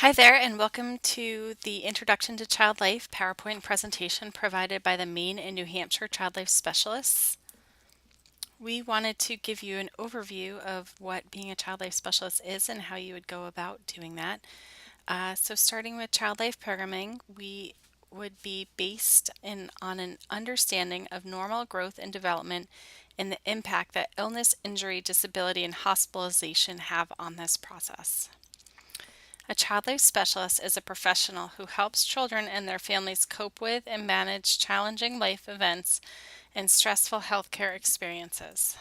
Hi there, and welcome to the Introduction to Child Life PowerPoint presentation provided by the Maine and New Hampshire Child Life Specialists. We wanted to give you an overview of what being a Child Life Specialist is and how you would go about doing that. So starting with Child Life programming, we would be based on an understanding of normal growth and development and the impact that illness, injury, disability, and hospitalization have on this process. A child life specialist is a professional who helps children and their families cope with and manage challenging life events and stressful healthcare experiences.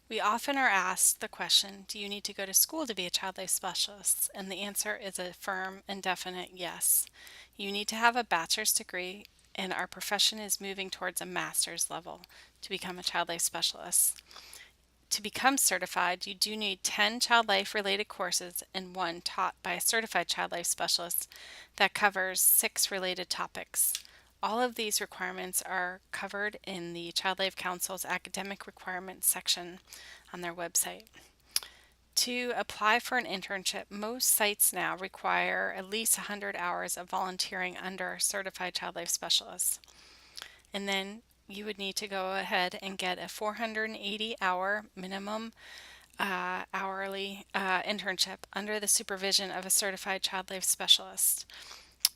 We often are asked the question, do you need to go to school to be a child life specialist? And the answer is a firm and definite yes. You need to have a bachelor's degree, and our profession is moving towards a master's level to become a child life specialist. To become certified, you do need 10 child life related courses and one taught by a certified child life specialist that covers 6 related topics. All of these requirements are covered in the Child Life Council's academic requirements section on their website. To apply for an internship, most sites now require at least 100 hours of volunteering under a certified child life specialist. And then you would need to go ahead and get a 480-hour minimum hourly internship under the supervision of a certified child life specialist.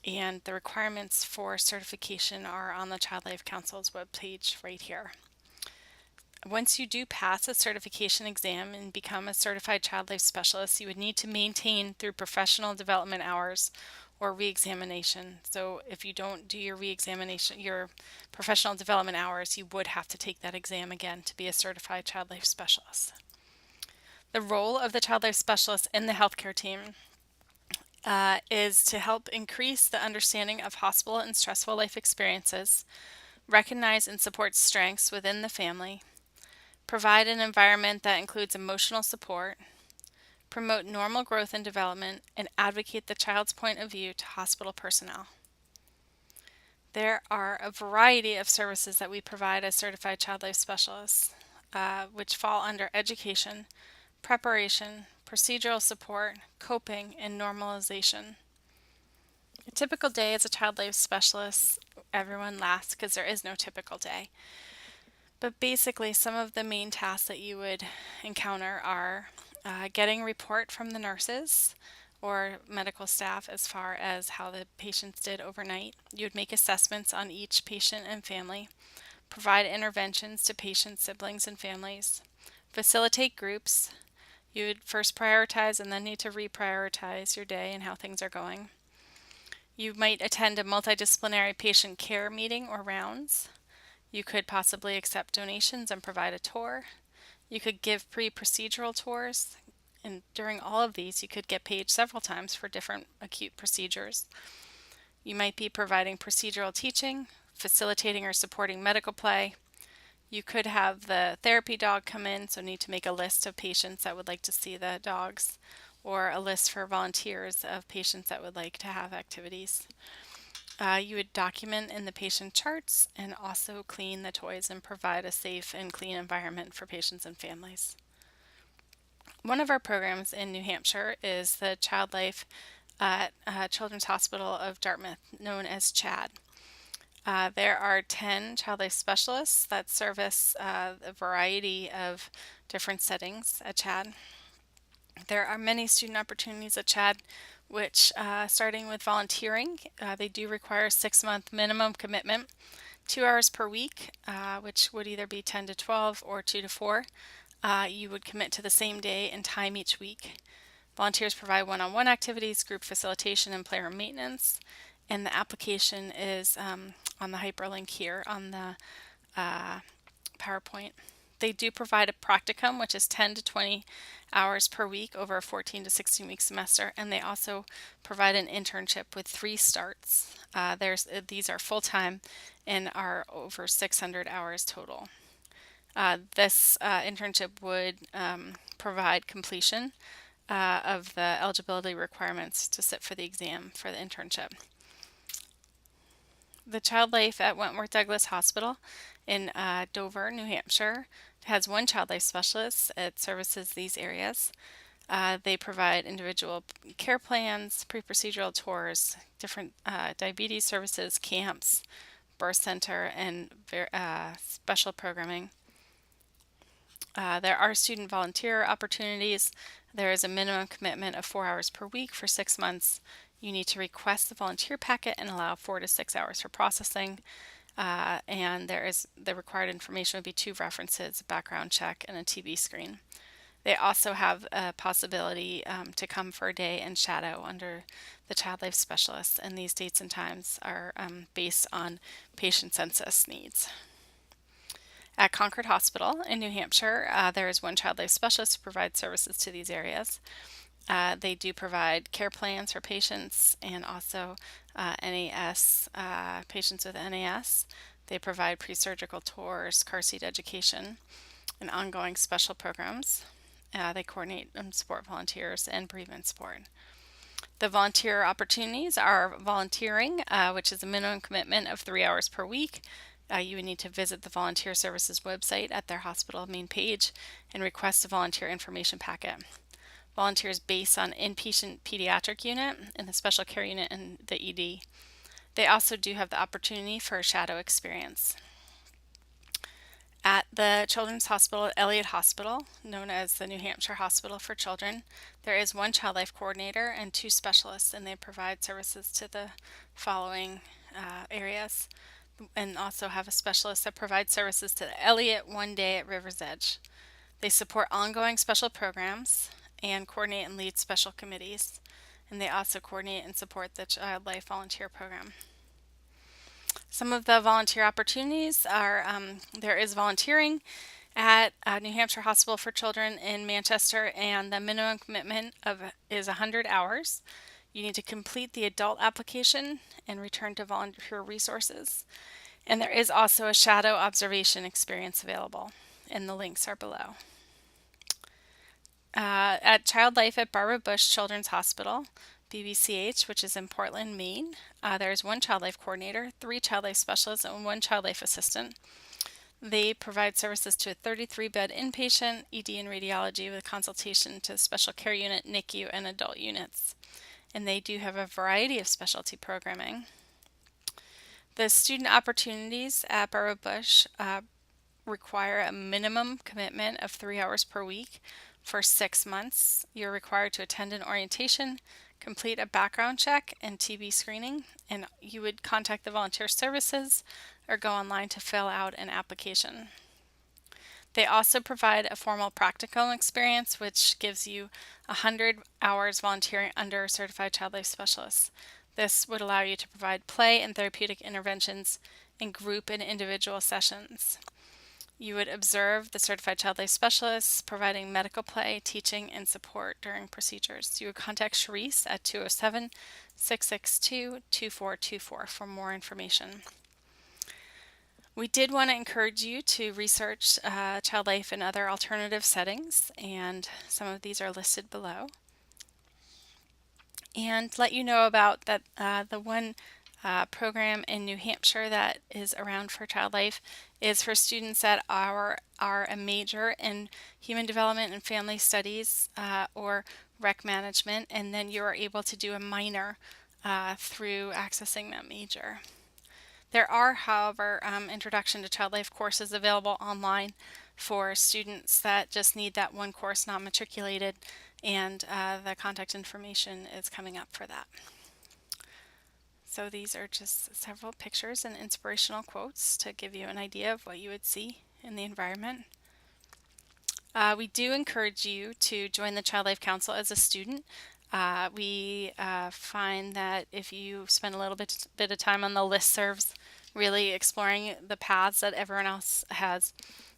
And the requirements for certification are on the Child Life Council's webpage right here. Once you do pass a certification exam and become a certified child life specialist, you would need to maintain through professional development hours or re-examination. So if you don't do your re-examination, your professional development hours, you would have to take that exam again to be a certified child life specialist. The role of the child life specialist in the healthcare team is to help increase the understanding of hospital and stressful life experiences, recognize and support strengths within the family, provide an environment that includes emotional support, promote normal growth and development, and advocate the child's point of view to hospital personnel. There are a variety of services that we provide as certified child life specialists, which fall under education, preparation, procedural support, coping, and normalization. A typical day as a child life specialist, everyone laughs because there is no typical day. But basically, some of the main tasks that you would encounter are getting a report from the nurses or medical staff as far as how the patients did overnight. You would make assessments on each patient and family, provide interventions to patients, siblings, and families, facilitate groups. You would first prioritize and then need to reprioritize your day and how things are going. You might attend a multidisciplinary patient care meeting or rounds. You could possibly accept donations and provide a tour. You could give pre-procedural tours, and during all of these, you could get paid several times for different acute procedures. You might be providing procedural teaching, facilitating or supporting medical play. You could have the therapy dog come in, so need to make a list of patients that would like to see the dogs, or a list for volunteers of patients that would like to have activities. You would document in the patient charts and also clean the toys and provide a safe and clean environment for patients and families. One of our programs in New Hampshire is the Child Life at Children's Hospital of Dartmouth, known as CHAD. There are 10 child life specialists that service a variety of different settings at CHAD. There are many student opportunities at CHAD, which starting with volunteering, they do require a 6-month minimum commitment, 2 hours per week, which would either be 10 to 12 or 2 to 4. You would commit to the same day and time each week. Volunteers provide one-on-one activities, group facilitation, and playroom maintenance. And the application is on the hyperlink here on the PowerPoint. They do provide a practicum, which is 10 to 20 hours per week over a 14 to 16 week semester, and they also provide an internship with 3 starts. These are full-time and are over 600 hours total. This internship would provide completion of the eligibility requirements to sit for the exam for the internship. The Child Life at Wentworth-Douglass Hospital in Dover, New Hampshire has one child life specialist. It services these areas. They provide individual care plans, pre-procedural tours, different diabetes services, camps, birth center, and special programming. There are student volunteer opportunities. There is a minimum commitment of 4 hours per week for 6 months. You need to request the volunteer packet and allow 4 to 6 hours for processing. And the required information would be 2 references, a background check, and a TB screen. They also have a possibility to come for a day and shadow under the child life specialists, and these dates and times are based on patient census needs. At Concord Hospital in New Hampshire, there is one child life specialist who provides services to these areas. They do provide care plans for patients and also NAS, patients with NAS. They provide pre-surgical tours, car seat education, and ongoing special programs. They coordinate and support volunteers and bereavement support. The volunteer opportunities are volunteering, which is a minimum commitment of 3 hours per week. You would need to visit the Volunteer Services website at their hospital main page and request a volunteer information packet. Volunteers based on inpatient pediatric unit and the special care unit and the ED. They also do have the opportunity for a shadow experience. At the Children's Hospital at Elliott Hospital, known as the New Hampshire Hospital for Children, there is one child life coordinator and 2 specialists, and they provide services to the following areas, and also have a specialist that provides services to the Elliott one day at River's Edge. They support ongoing special programs and coordinate and lead special committees, and they also coordinate and support the Child Life Volunteer Program. Some of the volunteer opportunities are there is volunteering at New Hampshire Hospital for Children in Manchester, and the minimum commitment is 100 hours. You need to complete the adult application and return to volunteer resources. And there is also a shadow observation experience available, and the links are below. At Child Life at Barbara Bush Children's Hospital, BBCH, which is in Portland, Maine, there is one child life coordinator, 3 child life specialists, and 1 child life assistant. They provide services to a 33-bed inpatient, ED and radiology with consultation to the special care unit, NICU, and adult units. And they do have a variety of specialty programming. The student opportunities at Barbara Bush require a minimum commitment of 3 hours per week for 6 months. You're required to attend an orientation, complete a background check and TB screening, and you would contact the volunteer services or go online to fill out an application. They also provide a formal practical experience, which gives you 100 hours volunteering under a certified child life specialist. This would allow you to provide play and therapeutic interventions in group and individual sessions. You would observe the certified child life specialists providing medical play, teaching, and support during procedures. You would contact Sharice at 207-662-2424 for more information. We did want to encourage you to research child life in other alternative settings, and some of these are listed below. And let you know about that the one program in New Hampshire that is around for child life is for students that are a major in human development and family studies or rec management, and then you are able to do a minor through accessing that major. There are, however, Introduction to Child Life courses available online for students that just need that one course not matriculated, and the contact information is coming up for that. So these are just several pictures and inspirational quotes to give you an idea of what you would see in the environment. We do encourage you to join the Child Life Council as a student. We find that if you spend a little bit of time on the listservs, really exploring the paths that everyone else has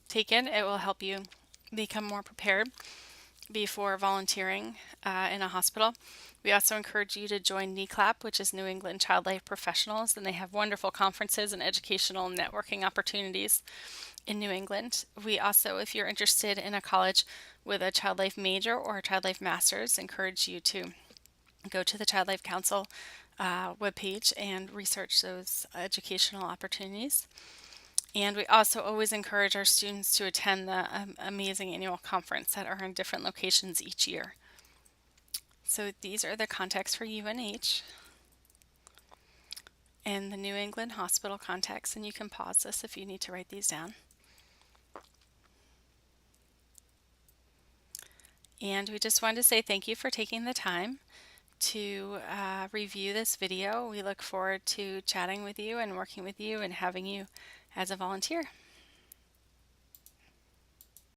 taken, it will help you become more prepared before volunteering in a hospital. We also encourage you to join NECLAP, which is New England Child Life Professionals, and they have wonderful conferences and educational networking opportunities in New England. We also, if you're interested in a college with a Child Life major or a Child Life master's, encourage you to go to the Child Life Council webpage and research those educational opportunities. And we also always encourage our students to attend the amazing annual conference that are in different locations each year. So these are the contacts for UNH and the New England Hospital contacts, and you can pause this if you need to write these down. And we just wanted to say thank you for taking the time to review this video. We look forward to chatting with you and working with you and having you as a volunteer.